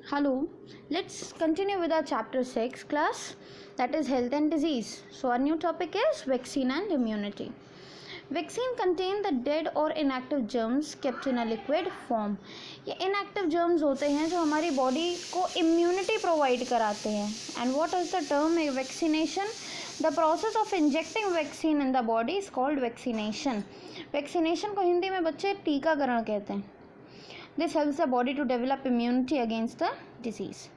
Hello, let's continue with our chapter 6 class, that is health and disease. So our new topic is vaccine and immunity. Vaccine contain the dead or inactive germs kept in a liquid form. ये inactive germs होते हैं जो हमारी body को immunity provide कराते हैं. And what is the term vaccination? The process of injecting vaccine in the body is called vaccination. Vaccination को हिंदी में बच्चे टीकाकरण कहते हैं. This helps the body to develop immunity against the disease.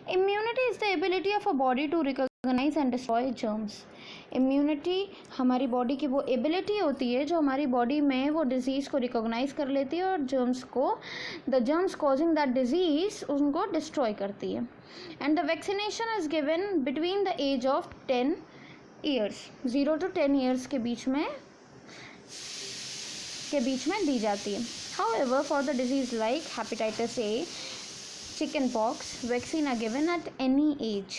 Immunity is the ability of a body to recognize and destroy germs. Immunity हमारी body की वो ability होती है जो हमारी बॉडी में वो डिजीज़ को रिकॉग्नाइज कर लेती है और जर्म्स को the germs causing that disease उनको डिस्ट्रॉय करती है. And the vaccination is given between the age of 10 years. 0 to 10 years के बीच में दी जाती है. However, for the disease like hepatitis A, chickenpox, vaccine are given at any age.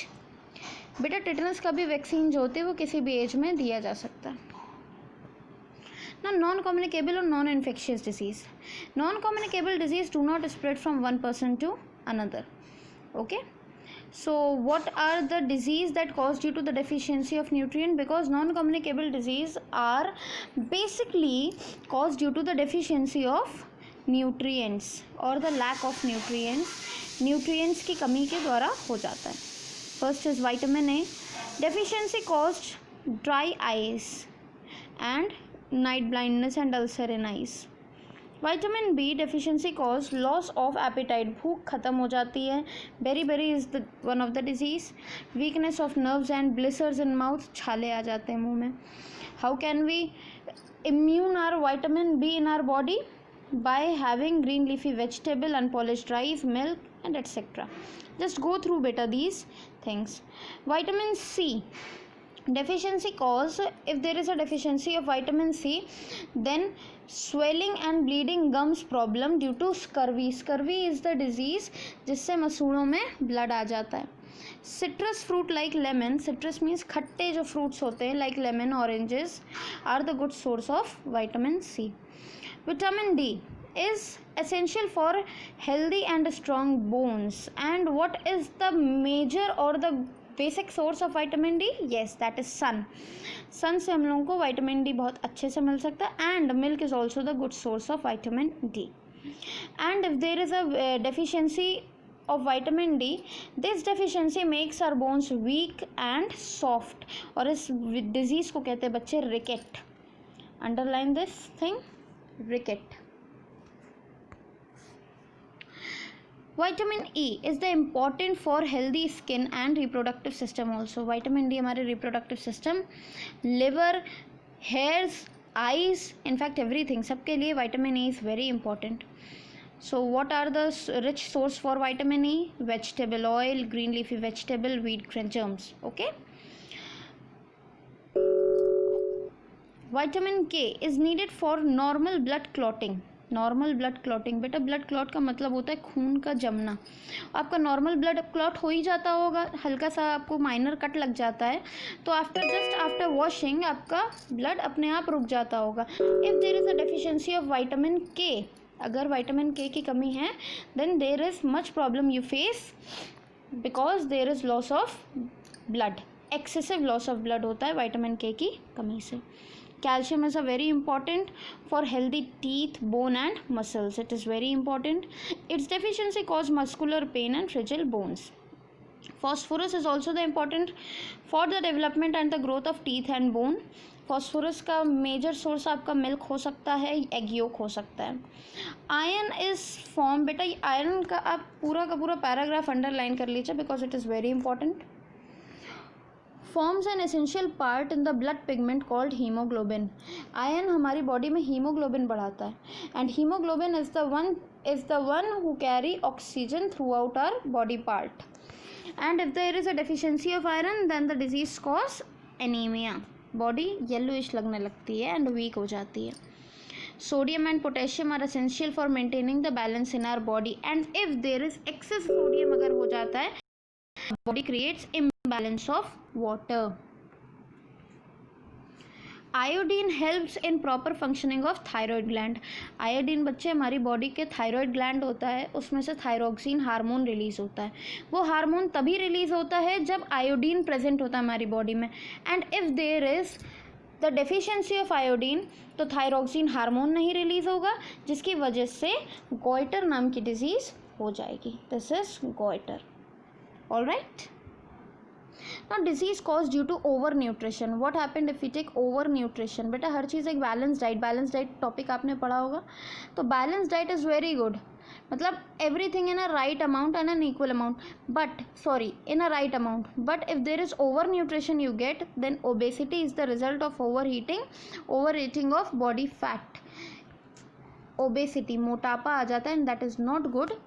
बेटा tetanus का भी वैक्सीन जो होती है वो किसी भी एज में दिया जा सकता है. Now, non-communicable or non-infectious disease. Non-communicable disease do not spread from one person to another. Okay. So what are the disease that caused due to the deficiency of nutrient? Because non-communicable disease are basically caused due to the deficiency of nutrients or the lack of nutrients. Nutrients की कमी के द्वारा हो जाता है. First is vitamin A. Deficiency caused dry eyes and night blindness and ulcer in eyes. Vitamin B deficiency cause loss of appetite. भूख खत्म हो जाती है. Beriberi is the one of the disease. Weakness of nerves and blisters in mouth. छाले आ जाते हैं मुंह में. How can we immune our vitamin B in our body? By having green leafy vegetable, unpolished rice, milk and etc. Just go through better these things. Vitamin C deficiency cause, if there is a deficiency of vitamin C, then swelling and bleeding gums problem due to scurvy. Scurvy is the disease जिससे मसूड़ों में blood आ जाता है. Citrus fruit like lemon, citrus means खट्टे जो fruits होते हैं like lemon, oranges are the good source of vitamin C. Vitamin D is essential for healthy and strong bones. And what is the major or the basic source of vitamin D? Yes, that is sun. Sun से हम लोगों को vitamin D बहुत अच्छे से मिल सकता है. And milk is also the good source of vitamin D. And if there is a deficiency of vitamin D, this deficiency makes our bones weak and soft. और इस disease को कहते हैं बच्चे ricket. Underline this thing, ricket. Vitamin E is the important for healthy skin and reproductive system also. Vitamin D हमारे reproductive system, liver, hairs, eyes, in fact everything, सबके लिए vitamin E is very important. So what are the rich source for vitamin E? Vegetable oil, green leafy vegetable, wheat grain germs. Okay. Vitamin K is needed for normal blood clotting. Normal blood clotting. बेटा blood clot का मतलब होता है खून का जमना. आपका normal blood clot हो ही जाता होगा, हल्का सा आपको माइनर कट लग जाता है तो आफ्टर वॉशिंग आपका ब्लड अपने आप रुक जाता होगा. If there is a deficiency of vitamin K, अगर विटामिन के की कमी है then there is much problem you face because there is loss of blood. Excessive loss of blood होता है विटामिन के की कमी से. Calcium is a very important for healthy teeth, bone and muscles. It is very important. Its deficiency cause muscular pain and fragile bones. Phosphorus is also the important for the development and the growth of teeth and bone. Phosphorus का major source आपका milk हो सकता है, egg yolk हो सकता है. Iron is formed. बेटा iron का आप पूरा का पूरा paragraph underline कर लीजिए because it is very important. Forms an essential part in the blood pigment called hemoglobin. Iron हमारी बॉडी में हीमोग्लोबिन बढ़ाता है and hemoglobin is the one who carry oxygen throughout our body part. And if there is a deficiency of iron then the disease cause anemia. Body yellowish लगने लगती है and weak हो जाती है. Sodium and potassium are essential for maintaining the balance in our body. And if there is excess sodium अगर हो जाता है body creates imbalance of water. Iodine helps in proper functioning of thyroid gland. Iodine बच्चे हमारी body के thyroid gland होता है, उसमें से थायरोक्सिन हार्मोन रिलीज होता है। वो हार्मोन तभी रिलीज होता है जब आयोडीन प्रेजेंट होता है हमारी बॉडी में, and if there is the deficiency of iodine तो थायरोक्सिन हार्मोन नहीं रिलीज होगा, जिसकी वजह से गॉइटर नाम की डिजीज हो जाएगी। This is goitre. Alright, now disease caused due to over nutrition. what happened if we take over nutrition? बेटा हर चीज़ एक बैलेंस डाइट टॉपिक आपने पढ़ा होगा, तो balance diet is very good, मतलब everything in a right amount and an equal amount, but sorry in a right amount, but if there is over nutrition you get, then obesity is the result of overeating of body fat. Obesity, मोटापा आ जाता है, and that is not good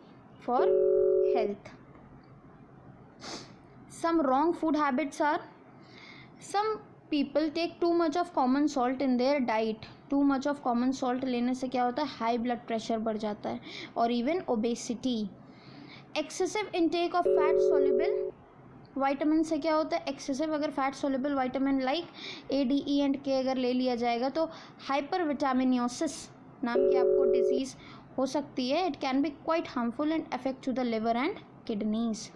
for health. Some wrong food habits are, some people take too much of common salt in their diet. too much of common salt लेने से क्या होता है, high blood pressure बढ़ जाता है, और even obesity. Excessive intake of fat soluble vitamin से क्या होता है, एक्सेसिव अगर fat soluble vitamin like a, D, E and के अगर ले लिया जाएगा तो हाइपर विटामिनियोसिस नाम की आपको डिजीज़ हो सकती है। It can be quite harmful and affect to the liver and kidneys.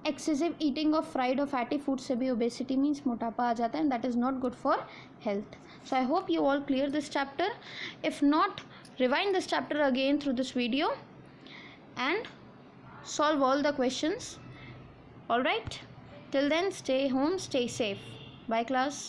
Excessive eating of fried और फैटी फूड से भी ओबेसिटी मीन्स मोटापा आ जाता है, and that is not good for health. So I hope you all clear this chapter. If not, rewind this chapter again through this video and solve all the questions. All right, till then, stay home, stay safe. Bye class.